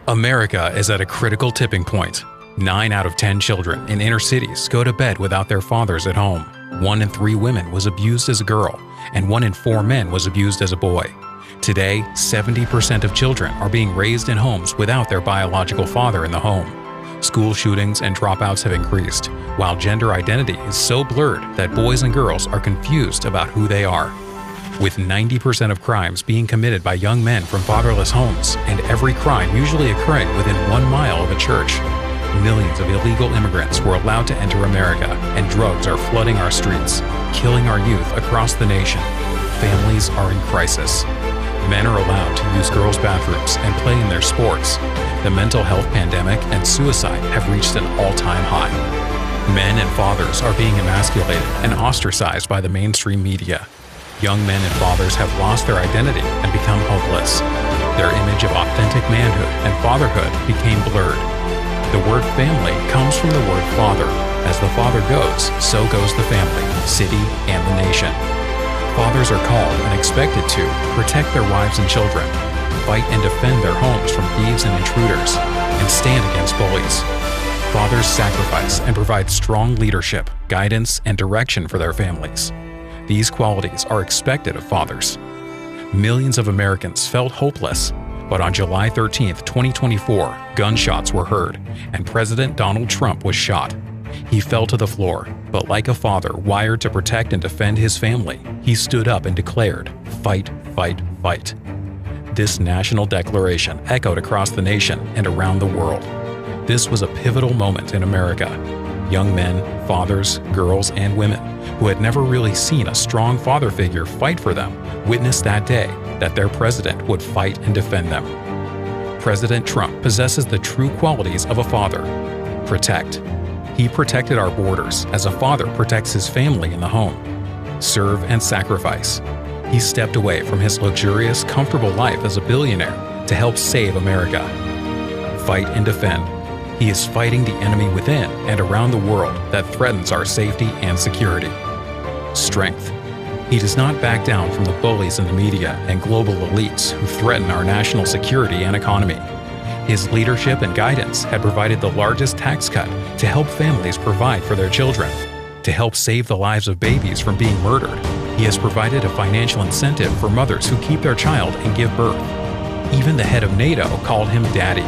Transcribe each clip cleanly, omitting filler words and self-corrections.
America is at a critical tipping point. 9 out of 10 children in inner cities go to bed without their fathers at home. 1 in 3 women was abused as a girl, and 1 in 4 men was abused as a boy. Today, 70% of children are being raised in homes without their biological father in the home. School shootings and dropouts have increased, while gender identity is so blurred that boys and girls are confused about who they are. With 90% of crimes being committed by young men from fatherless homes, and every crime usually occurring within 1 mile of a church, millions of illegal immigrants were allowed to enter America, and drugs are flooding our streets, killing our youth across the nation. Families are in crisis. Men are allowed to use girls' bathrooms and play in their sports. The mental health pandemic and suicide have reached an all-time high. Men and fathers are being emasculated and ostracized by the mainstream media. Young men and fathers have lost their identity and become hopeless. Their image of authentic manhood and fatherhood became blurred. The word family comes from the word father. As the father goes, so goes the family, city, and the nation. Fathers are called and expected to protect their wives and children, fight and defend their homes from thieves and intruders, and stand against bullies. Fathers sacrifice and provide strong leadership, guidance, and direction for their families. These qualities are expected of fathers. Millions of Americans felt hopeless, but on July 13, 2024, gunshots were heard, and President Donald Trump was shot. He fell to the floor, but like a father wired to protect and defend his family, he stood up and declared, "Fight, fight, fight." This national declaration echoed across the nation and around the world. This was a pivotal moment in America. Young men, fathers, girls, and women who had never really seen a strong father figure fight for them witnessed that day that their president would fight and defend them. President Trump possesses the true qualities of a father. Protect. He protected our borders as a father protects his family in the home. Serve and sacrifice. He stepped away from his luxurious, comfortable life as a billionaire to help save America. Fight and defend. He is fighting the enemy within and around the world that threatens our safety and security. Strength. He does not back down from the bullies in the media and global elites who threaten our national security and economy. His leadership and guidance had provided the largest tax cut to help families provide for their children. To help save the lives of babies from being murdered, he has provided a financial incentive for mothers who keep their child and give birth. Even the head of NATO called him Daddy.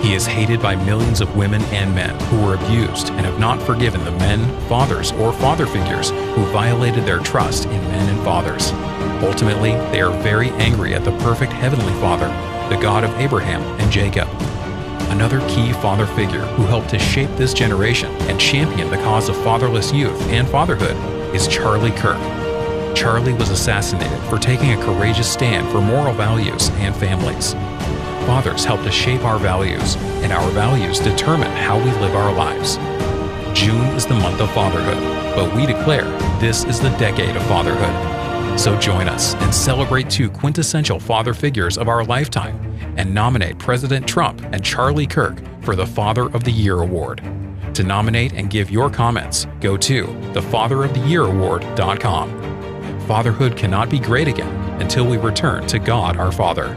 He is hated by millions of women and men who were abused and have not forgiven the men, fathers, or father figures who violated their trust in men and fathers. Ultimately, they are very angry at the perfect Heavenly Father, the God of Abraham and Jacob. Another key father figure who helped to shape this generation and champion the cause of fatherless youth and fatherhood is Charlie Kirk. Charlie was assassinated for taking a courageous stand for moral values and families. Fathers help to shape our values, and our values determine how we live our lives. June is the month of fatherhood, but we declare this is the decade of fatherhood. So join us and celebrate 2 quintessential father figures of our lifetime and nominate President Trump and Charlie Kirk for the Father of the Year Award. To nominate and give your comments, go to thefatheroftheyearaward.com. Fatherhood cannot be great again until we return to God our Father.